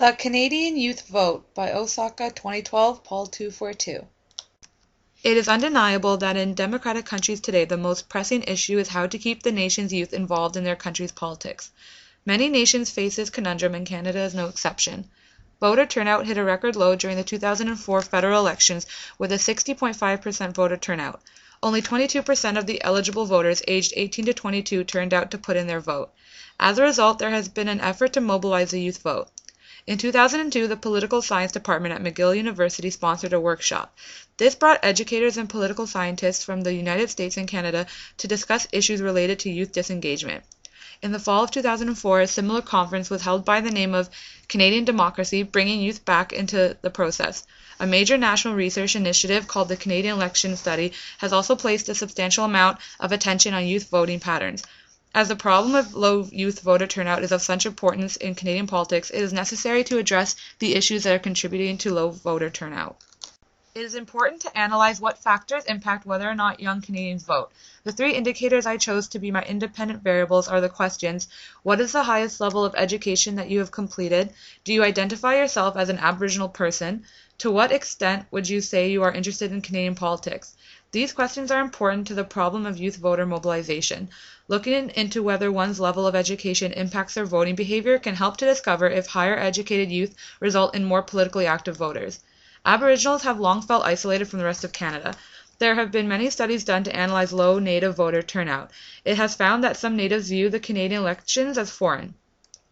The Canadian Youth Vote by Osaka2012pol242. It is undeniable that in democratic countries today the most pressing issue is how to keep the nation's youth involved in their country's politics. Many nations face this conundrum and Canada is no exception. Voter turnout hit a record low during the 2004 federal elections with a 60.5% voter turnout. Only 22% of the eligible voters aged 18 to 22 turned out to put in their vote. As a result, there has been an effort to mobilize the youth vote. In 2002, the Political Science Department at McGill University sponsored a workshop. This brought educators and political scientists from the United States and Canada to discuss issues related to youth disengagement. In the fall of 2004, a similar conference was held by the name of Canadian Democracy, Bringing Youth Back into the Process. A major national research initiative called the Canadian Election Study has also placed a substantial amount of attention on youth voting patterns. As the problem of low youth voter turnout is of such importance in Canadian politics, it is necessary to address the issues that are contributing to low voter turnout. It is important to analyze what factors impact whether or not young Canadians vote. The three indicators I chose to be my independent variables are the questions: what is the highest level of education that you have completed? Do you identify yourself as an Aboriginal person? To what extent would you say you are interested in Canadian politics? These questions are important to the problem of youth voter mobilization. Looking into whether one's level of education impacts their voting behavior can help to discover if higher educated youth result in more politically active voters. Aboriginals have long felt isolated from the rest of Canada. There have been many studies done to analyze low Native voter turnout. It has found that some Natives view the Canadian elections as foreign.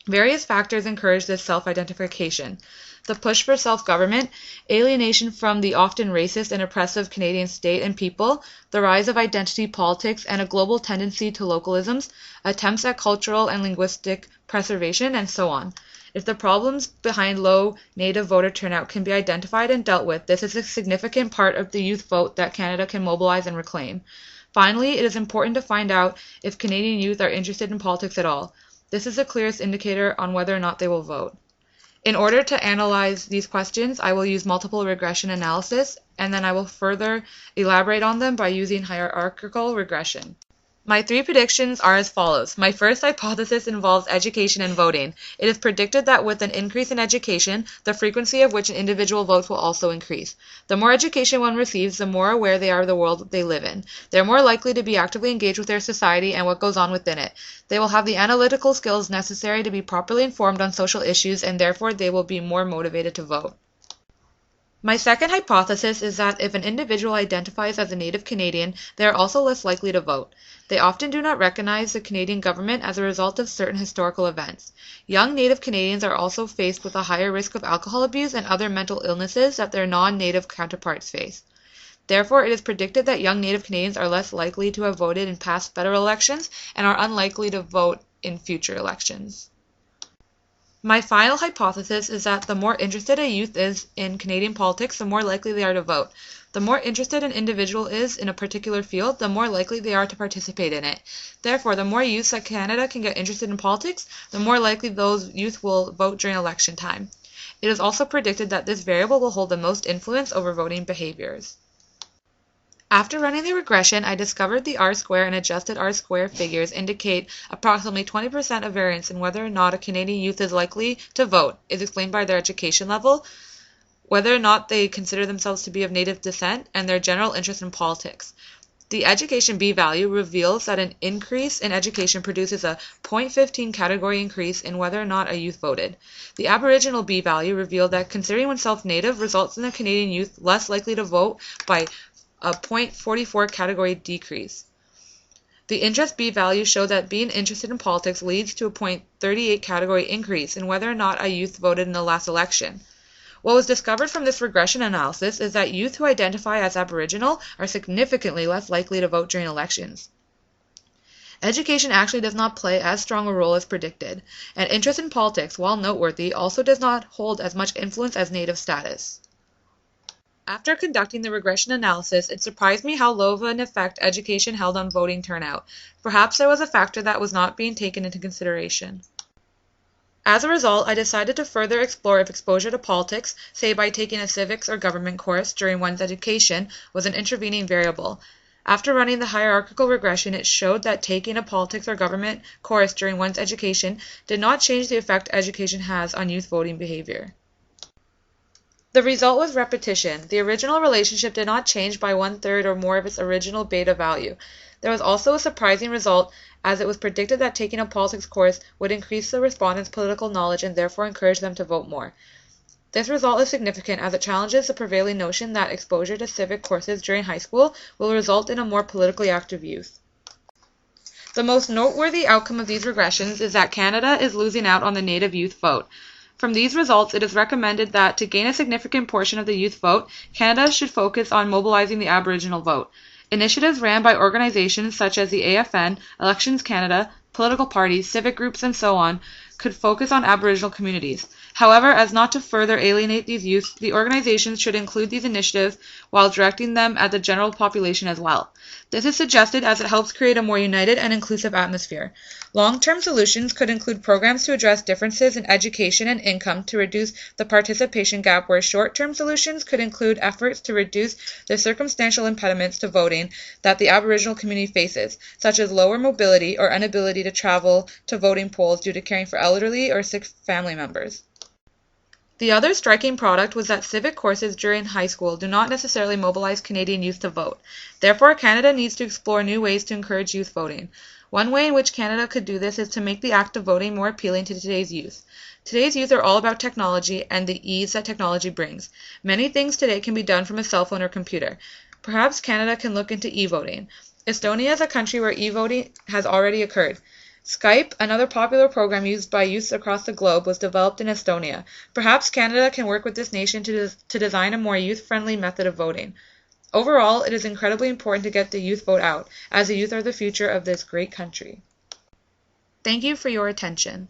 Various factors encourage this self-identification: the push for self-government, alienation from the often racist and oppressive Canadian state and people, the rise of identity politics and a global tendency to localisms, attempts at cultural and linguistic preservation, and so on. If the problems behind low Native voter turnout can be identified and dealt with, this is a significant part of the youth vote that Canada can mobilize and reclaim. Finally, it is important to find out if Canadian youth are interested in politics at all. This is the clearest indicator on whether or not they will vote. In order to analyze these questions, I will use multiple regression analysis, and then I will further elaborate on them by using hierarchical regression. My three predictions are as follows. My first hypothesis involves education and voting. It is predicted that with an increase in education, the frequency of which an individual votes will also increase. The more education one receives, the more aware they are of the world they live in. They are more likely to be actively engaged with their society and what goes on within it. They will have the analytical skills necessary to be properly informed on social issues, and therefore they will be more motivated to vote. My second hypothesis is that if an individual identifies as a Native Canadian, they are also less likely to vote. They often do not recognize the Canadian government as a result of certain historical events. Young Native Canadians are also faced with a higher risk of alcohol abuse and other mental illnesses that their non-Native counterparts face. Therefore, it is predicted that young Native Canadians are less likely to have voted in past federal elections and are unlikely to vote in future elections. My final hypothesis is that the more interested a youth is in Canadian politics, the more likely they are to vote. The more interested an individual is in a particular field, the more likely they are to participate in it. Therefore, the more youths that Canada can get interested in politics, the more likely those youth will vote during election time. It is also predicted that this variable will hold the most influence over voting behaviors. After running the regression, I discovered the R-square and adjusted R-square figures indicate approximately 20% of variance in whether or not a Canadian youth is likely to vote is explained by their education level, whether or not they consider themselves to be of Native descent, and their general interest in politics. The education B-value reveals that an increase in education produces a 0.15 category increase in whether or not a youth voted. The Aboriginal B-value revealed that considering oneself Native results in a Canadian youth less likely to vote by a 0.44 category decrease. The interest B-value showed that being interested in politics leads to a 0.38 category increase in whether or not a youth voted in the last election. What was discovered from this regression analysis is that youth who identify as Aboriginal are significantly less likely to vote during elections. Education actually does not play as strong a role as predicted, and interest in politics, while noteworthy, also does not hold as much influence as Native status. After conducting the regression analysis, it surprised me how low of an effect education held on voting turnout. Perhaps there was a factor that was not being taken into consideration. As a result, I decided to further explore if exposure to politics, say by taking a civics or government course during one's education, was an intervening variable. After running the hierarchical regression, it showed that taking a politics or government course during one's education did not change the effect education has on youth voting behavior. The result was repetition. The original relationship did not change by 1/3 or more of its original beta value. There was also a surprising result, as it was predicted that taking a politics course would increase the respondents' political knowledge and therefore encourage them to vote more. This result is significant as it challenges the prevailing notion that exposure to civic courses during high school will result in a more politically active youth. The most noteworthy outcome of these regressions is that Canada is losing out on the Native youth vote. From these results, it is recommended that to gain a significant portion of the youth vote, Canada should focus on mobilizing the Aboriginal vote. Initiatives ran by organizations such as the AFN, Elections Canada, political parties, civic groups, and so on could focus on Aboriginal communities. However, as not to further alienate these youth, the organizations should include these initiatives while directing them at the general population as well. This is suggested as it helps create a more united and inclusive atmosphere. Long-term solutions could include programs to address differences in education and income to reduce the participation gap, where short-term solutions could include efforts to reduce the circumstantial impediments to voting that the Aboriginal community faces, such as lower mobility or inability to travel to voting polls due to caring for elderly or sick family members. The other striking product was that civic courses during high school do not necessarily mobilize Canadian youth to vote. Therefore, Canada needs to explore new ways to encourage youth voting. One way in which Canada could do this is to make the act of voting more appealing to today's youth. Today's youth are all about technology and the ease that technology brings. Many things today can be done from a cell phone or computer. Perhaps Canada can look into e-voting. Estonia is a country where e-voting has already occurred. Skype, another popular program used by youths across the globe, was developed in Estonia. Perhaps Canada can work with this nation to design a more youth-friendly method of voting. Overall, it is incredibly important to get the youth vote out, as the youth are the future of this great country. Thank you for your attention.